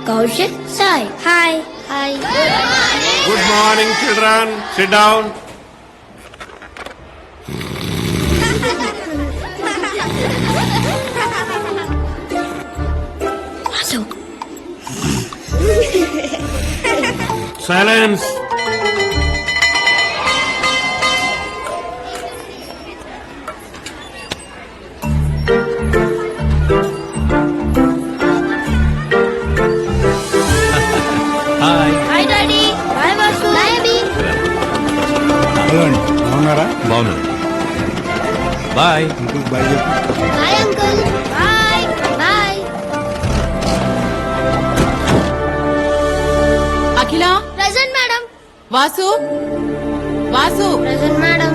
Kaushik, Sai. Hi. Hi. Good morning, children. Sit down. Vasu. Silence. Hi Hi, Daddy. Bye, Vasu. Bye, Abhi. Hello అండి బాగున్నారా? బాగున్నాను bye uncle bye చెప్పు. Bye, Uncle. Bye. Bye. అఖిల Present, madam. Vasu Vasu Present, madam.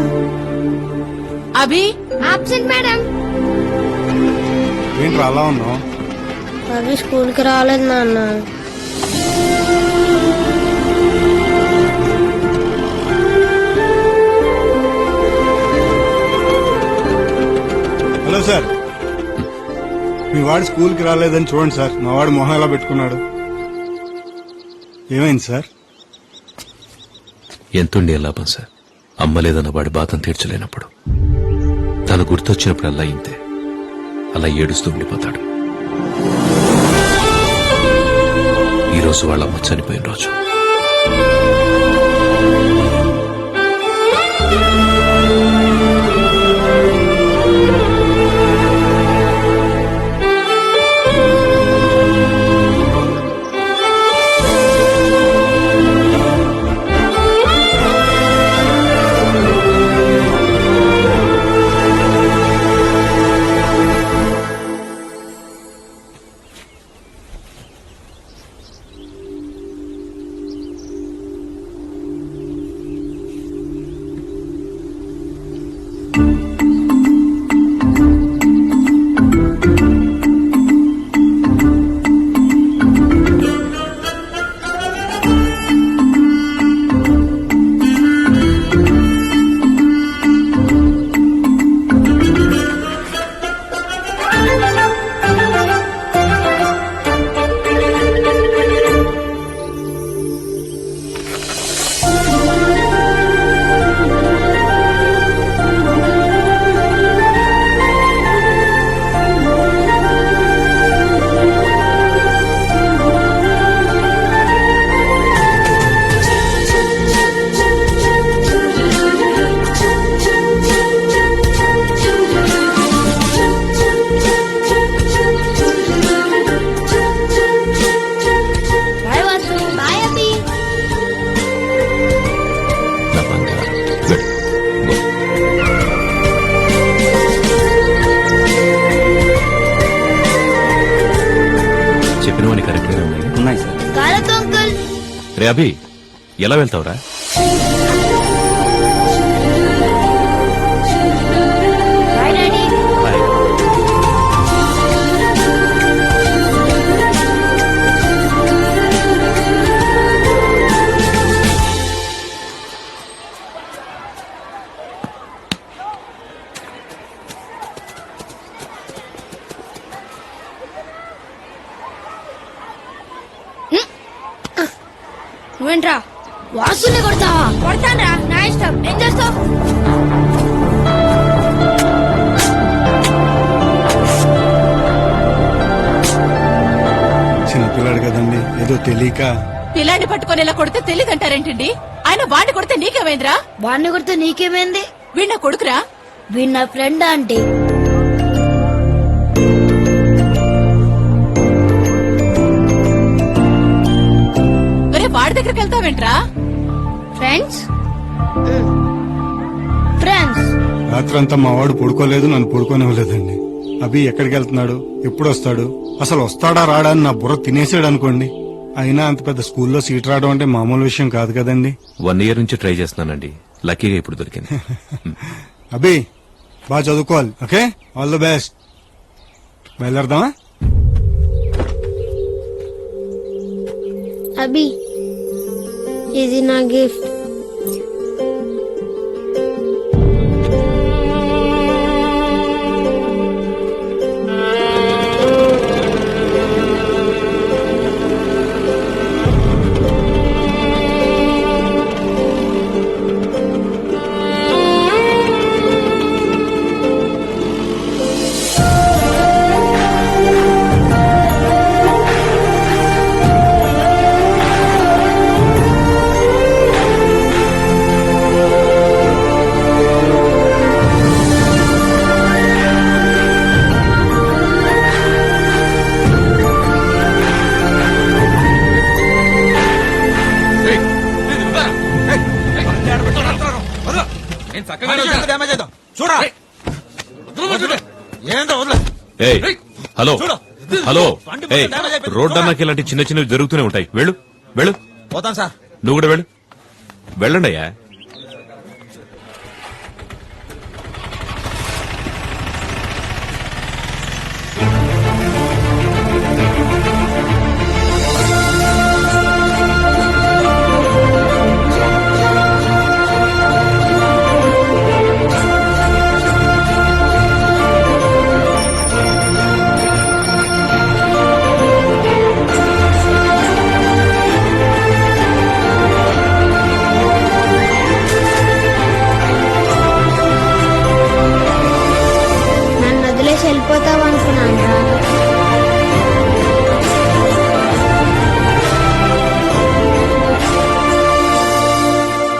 అభి Absent, madam. ఏంటి అలా ఉన్నావు? అభి స్కూల్కి రాలేదు నాన్న. హలో సార్, మీ వాడు స్కూల్కి రాలేదని చూడండి సార్. మా వాడు మొహం ఎలా పెట్టుకున్నాడు. ఏమైంది సార్? ఎంతుండే లాభం సార్, అమ్మ లేదన్న వాడి బాధను తీర్చలేనప్పుడు. తను గుర్తొచ్చినప్పుడు అలా ఇంతే, అలా ఏడుస్తూ ఉండిపోతాడు. ఈరోజు వాళ్ళ అమ్మ చనిపోయిన రోజు. Bye, Vasu. Bye, Abhi. నా బంగారం. వెళ్ళు. గో. చెప్పినవన్నీ కరెక్ట్గానే ఉన్నాయి. ఉన్నాయి సార్. కాలతో అంకుల్. రే అభి, ఎలా వెళ్తావురా? Bye, Daddy. బాయ్. నువ్వేంట్రా వాసుని కొడతావా? కొడతానరా, నా ఇష్టం. ఏం చేస్తావు? చిన్నపిల్లాడు కదండి, ఏదో తెలియక. పిల్లాన్ని పట్టుకొని ఇలా కొడితే తెలియదంటారేంటండి? ఆయన వాడిని కొడితే నీకేమైందిరా? వాడిని కొడితే నీకేమైంది? వీడిన కొడుకురా. వీడు నా ఫ్రెండ్ ఆంటీ. ఒరే వాడి దగ్గరికి వెళ్తావేంట్రా? Friends friends. రాత్రంతా మా వాడు పడుకోలేదు, నన్ను పడుకోనివ్వలేదండి. అభి ఎక్కడికి వెళ్తున్నాడు, ఎప్పుడు వస్తాడు, అసలు వస్తాడా రాడా అని నా బుర్ర తినేసాడు అనుకోండి. అయినా అంత పెద్ద స్కూల్లో సీట్ రావడం అంటే మామూలు విషయం కాదు కదండి. 1 year నుంచి ట్రై చేస్తున్నానండి, లక్కీగా ఇప్పుడు దొరికింది. అభి బాగా చదువుకోవాలి, ఓకే? All the best. బయలుదేరదామా? అభి, ఇది నా గిఫ్ట్. డ్యామేజ్ అవుతాం చూడా ఏందో వదిలే ఏయ్ హలో హలో ఏయ్ రోడ్డు అన్నాకి ఇలాంటి చిన్న చిన్నవి జరుగుతూనే ఉంటాయి. వెళ్ళు వెళ్ళు, పోతాను సార్. నువ్వు కూడా వెళ్ళు. వెళ్ళండి అయ్యా. నన్ను వదిలేసి వెళ్ళిపోతావు అనుకున్నాను రా.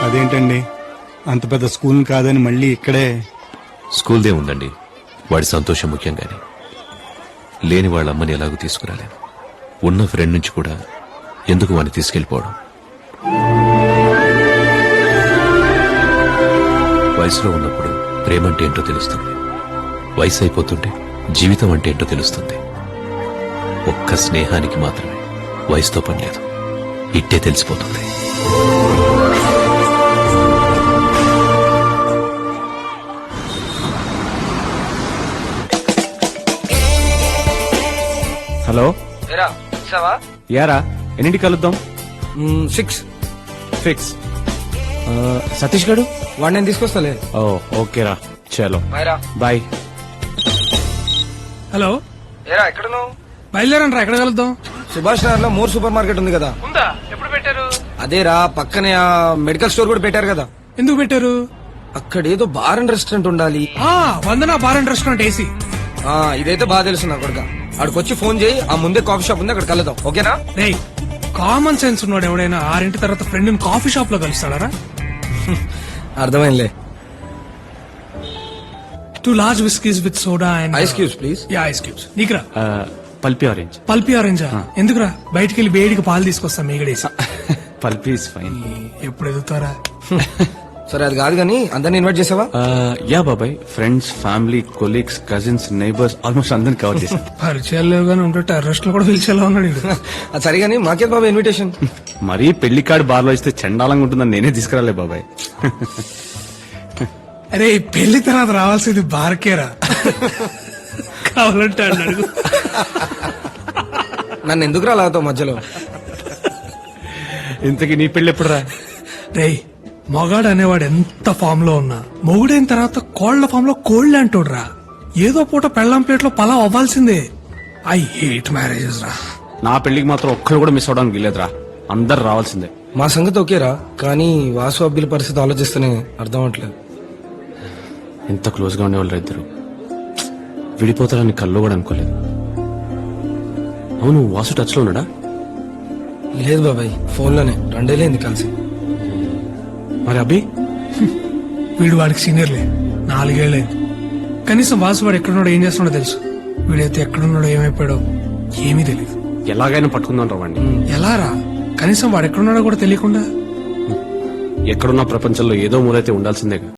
అదేంటండి అంత పెద్ద స్కూల్ కాదని మళ్ళీ ఇక్కడే? స్కూల్దే ఉందండి, వాడి సంతోషం ముఖ్యం గాని లేని వాళ్ళ అమ్మని ఎలాగూ తీసుకురాలేను. ఉన్న ఫ్రెండ్ నుంచి కూడా ఎందుకు వాడిని తీసుకెళ్లిపోవడం? వయసులో ఉన్నప్పుడు ప్రేమంటే ఏంటో తెలుస్తుంది, వయసు అయిపోతుంటే జీవితం అంటే ఏంటో తెలుస్తుంది. ఒక్క స్నేహానికి మాత్రమే వయసుతో పని లేదు, ఇట్టే తెలిసిపోతుంది. హలో యారా ఎన్నింటికి కలుద్దాం? 6 ఫిక్స్. సతీష్ గడు వాడు నేను తీసుకొస్తాలే. ఓ ఓకేరా, చలో బాయ్. హలో ఎక్కడ నువ్వు? బయలుదేరండి రా, ఎక్కడ కలుద్దాం? సుభాష్ నగర్ లో మోర్ సూపర్ మార్కెట్ ఉంది కదా. ఎప్పుడు పెట్టారు? అదేరా పక్కనే ఆ మెడికల్ స్టోర్ కూడా పెట్టారు కదా. ఎందుకు పెట్టారు? అక్కడ ఏదో బార్ అండ్ రెస్టారెంట్ ఉండాలి. వందన బార్ అండ్ రెస్టారెంట్ ఏసీ. ఇదైతే బాగా తెలుసు నా కొడుక. అక్కడికి వచ్చి ఫోన్ చేయి, ఆ ముందే కాఫీ షాప్ ఉంది, అక్కడ కలుద్దాం. ఓకేనా? రేయ్, కామన్ సెన్స్ ఉన్నాడు ఎవడైనా 6 తర్వాత ఫ్రెండ్ కాఫీ షాప్ లో కలుస్తాడా? అర్థమైందిలే. 2 large whiskeys with soda and ice cubes please. Yeah ice cubes. నీకురా పల్పి ఆరెంజ్. పల్పి ఆరెంజా? ఎందుకురా? బయటికి వెళ్ళి వేడికి పాలు తీసుకొస్తా మీగడేసి. Pulpy is fine. ఎప్పుడు ఎదుగుతారా? సరే అది కాదు కానీ అందరిని ఇన్వైట్ చేసావా? యా బాబాయ్, friends, family, colleagues, cousins, neighbours almost అందరిని కవర్ చేశాను. పరిచయాలు లేవు కానీ ఉంటే టెర్రస్ట్ లో కూడా పిలిచేలా ఉన్నాడు ఈడు. అది సరే కానీ మాకేది బాబా ఇన్విటేషన్? మరీ పెళ్లి కార్డు బార్లో ఇస్తే చండాలంగా ఉంటుందని నేనే తీసుకురాలే బాబాయ్. అరే పెళ్లి తర్వాత రావాల్సింది బార్కేరా, కావాలంటే అన్నాడు. నన్ను ఎందుకు రాలాతో మధ్యలో? ఇంతకీ నీ పెళ్లి ఎప్పుడు రా? రేయ్, మొగాడు అనేవాడు ఎంత ఫామ్ లో ఉన్నా మొగుడైన తర్వాత కోళ్ల ఫామ్ లో కోళ్లు అంటాడు రా. ఏదో పూట పెళ్ళాం ప్లేట్లో పలావ్ అవ్వాల్సిందే. ఐ హేట్ మ్యారేజెస్ రా. నా పెళ్లికి మాత్రం ఒక్కరు కూడా మిస్ అవడానికి వీలేదురా, అందరు రావాల్సిందే. మా సంగతి ఓకేరా, కానీ వాసు అబ్బిల పరిస్థితి ఆలోచిస్తేనే అర్థం అవట్లేదు. ఎంత క్లోజ్ గా ఉండేవాళ్ళు ఇద్దరు విడిపోతారని కల్లో కూడా అనుకోలేదు. అవును, వాసు టచ్ లో ఉన్నాడా? లేదు బాబాయ్, ఫోన్ లోనే 2 ఏళ్ళైంది కలిసి. మరి అభి? వీడు వాడికి సీనియర్లే, 4 ఏళ్ళైంది. కనీసం వాసు వాడు ఎక్కడున్నాడో ఏం చేస్తున్నాడో తెలుసు. వీడైతే ఎక్కడున్నాడో ఏమైపోయాడో ఏమీ తెలియదు. ఎలాగైనా పట్టుకుందాం రా వాడిని. ఎలా రా? కనీసం వాడు ఎక్కడున్నాడో కూడా తెలియకుండా ఎక్కడున్నా ప్రపంచంలో ఏదో మూలైతే ఉండాల్సిందేగా.